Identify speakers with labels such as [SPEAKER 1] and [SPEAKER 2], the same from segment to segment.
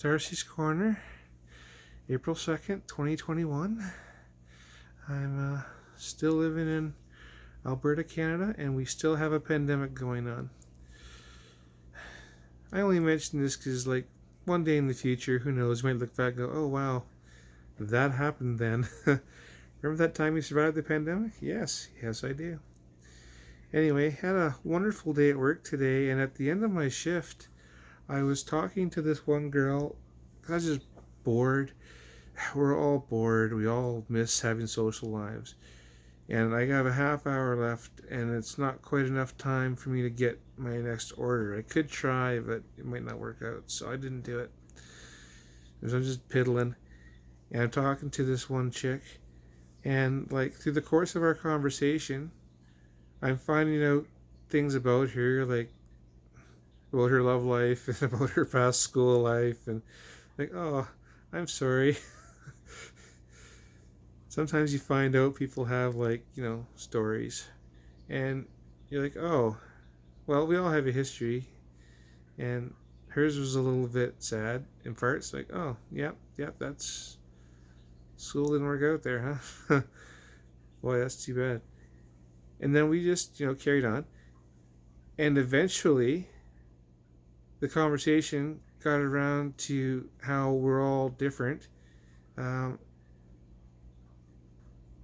[SPEAKER 1] Darci's Corner, April 2nd, 2021. I'm still living in Alberta, Canada, and we still have a pandemic going on. I only mention this because, one day in the future, who knows, might look back and go, oh, wow, that happened then. Remember that time we survived the pandemic? Yes, I do. Anyway, had a wonderful day at work today, and at the end of my shift, I was talking to this one girl. I was just bored. We're all bored. We all miss having social lives. And I have a half hour left, and it's not quite enough time for me to get my next order. I could try, but it might not work out, so I didn't do it. So I'm just piddling, and I'm talking to this one chick, and through the course of our conversation, I'm finding out things about her, about her love life and about her past school life, and oh, I'm sorry. Sometimes you find out people have stories, and you're like, oh, well, we all have a history, and hers was a little bit sad in parts. Oh, yep, that's school didn't work out there, huh? Boy, that's too bad. And then we just carried on, and eventually the conversation got around to how we're all different,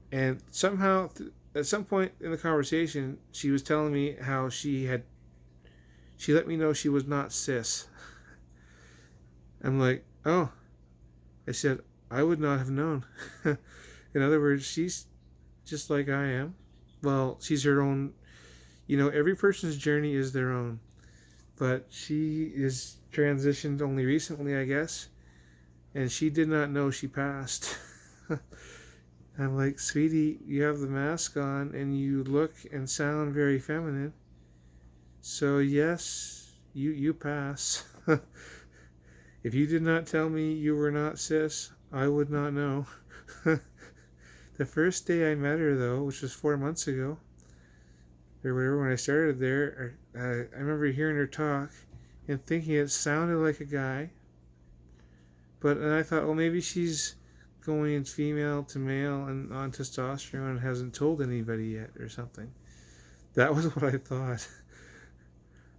[SPEAKER 1] and somehow at some point in the conversation she was telling me how she let me know she was not cis. I'm like, oh. I said, I would not have known. In other words, she's just like I am. Well, she's her own. Every person's journey is their own. But she is transitioned only recently, I guess. And she did not know she passed. I'm like, sweetie, you have the mask on and you look and sound very feminine. So yes, you pass. If you did not tell me you were not cis, I would not know. The first day I met her, though, which was 4 months ago, or whatever, when I started there, I remember hearing her talk and thinking it sounded like a guy. But and I thought, well, maybe she's going female to male and on testosterone and hasn't told anybody yet or something. That was what I thought.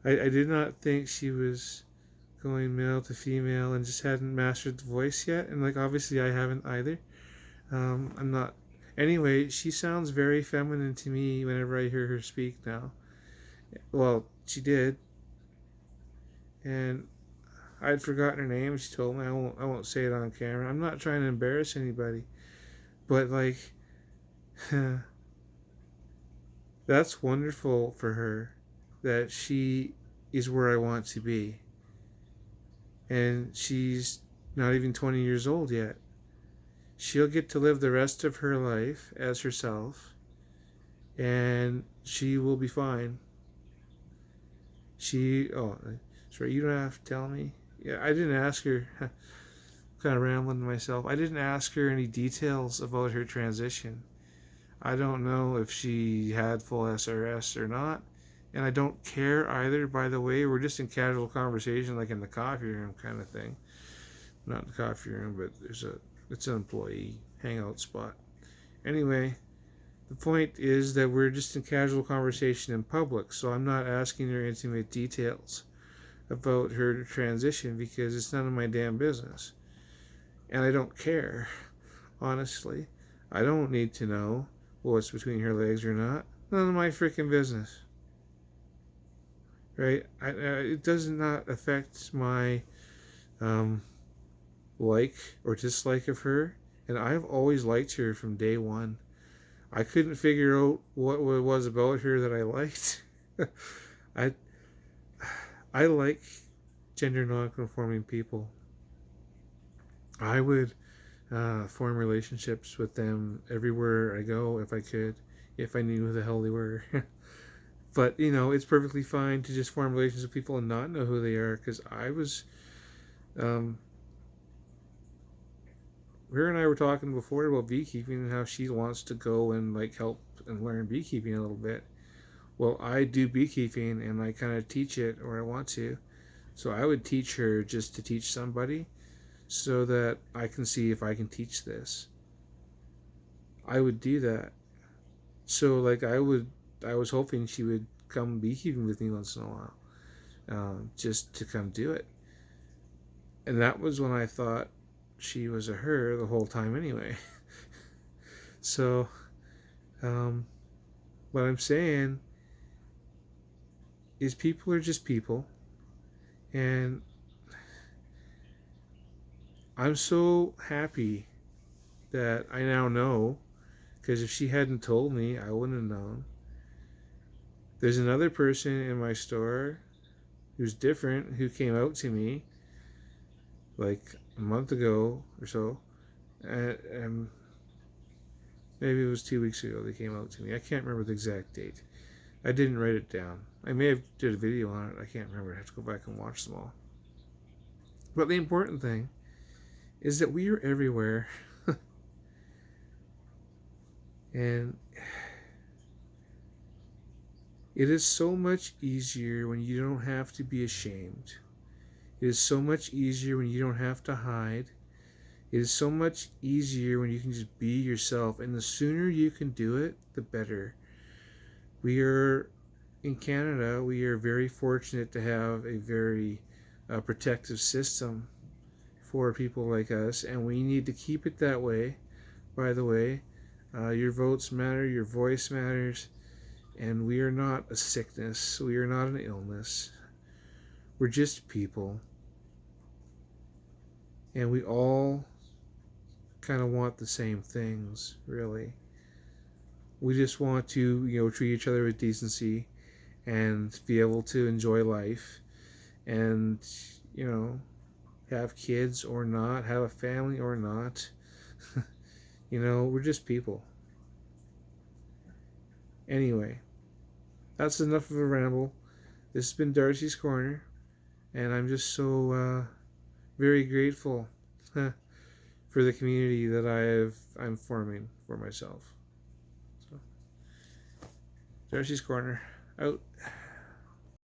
[SPEAKER 1] I did not think she was going male to female and just hadn't mastered the voice yet. And obviously I haven't either. I'm not. Anyway, she sounds very feminine to me whenever I hear her speak now. Well, she did. And I'd forgotten her name. She told me. I won't say it on camera. I'm not trying to embarrass anybody. But that's wonderful for her that she is where I want to be. And she's not even 20 years old yet. She'll get to live the rest of her life as herself, and she will be fine. Sorry, you don't have to tell me. Yeah, I didn't ask her. I'm kind of rambling to myself. I didn't ask her any details about her transition. I don't know if she had full SRS or not, and I don't care either, by the way. We're just in casual conversation, like in the coffee room kind of thing. Not in the coffee room, but it's an employee hangout spot. Anyway, the point is that we're just in casual conversation in public, so I'm not asking her intimate details about her transition because it's none of my damn business. And I don't care, honestly. I don't need to know what's between her legs or not. None of my freaking business. Right? It does not affect my like or dislike of her, and I've always liked her from day one. I couldn't figure out what it was about her that I liked. I like gender non-conforming people. I would form relationships with them everywhere I go if I could, if I knew who the hell they were. But it's perfectly fine to just form relations with people and not know who they are, because I was her and I were talking before about beekeeping and how she wants to go and help and learn beekeeping a little bit. Well, I do beekeeping and I kind of teach it, or I want to. So I would teach her just to teach somebody. so that I can see if I can teach this. I would do that. So like I was hoping she would come be here with me once in a while, just to come do it. And that was when I thought she was a her the whole time anyway. So um, what I'm saying is people are just people, and I'm so happy that I now know, because if she hadn't told me, I wouldn't have known. There's another person in my store who's different who came out to me like a month ago or so, and maybe it was 2 weeks ago they came out to me. I can't remember the exact date. I didn't write it down. I may have did a video on it. I can't remember. I have to go back and watch them all. But the important thing is that we are everywhere. And it is so much easier when you don't have to be ashamed. It is so much easier when you don't have to hide. It is so much easier when you can just be yourself. And the sooner you can do it, the better. We are in Canada, we are very fortunate to have a very protective system for people like us, and we need to keep it that way. By the way, your votes matter, your voice matters, and we are not a sickness, we are not an illness. We're just people, and we all kind of want the same things, really. We just want to, treat each other with decency and be able to enjoy life and, have kids or not, have a family or not. We're just people. Anyway, that's enough of a ramble. This has been Darcy's Corner, and I'm just so very grateful for the community that I'm forming for myself. So, Darcy's Corner, out.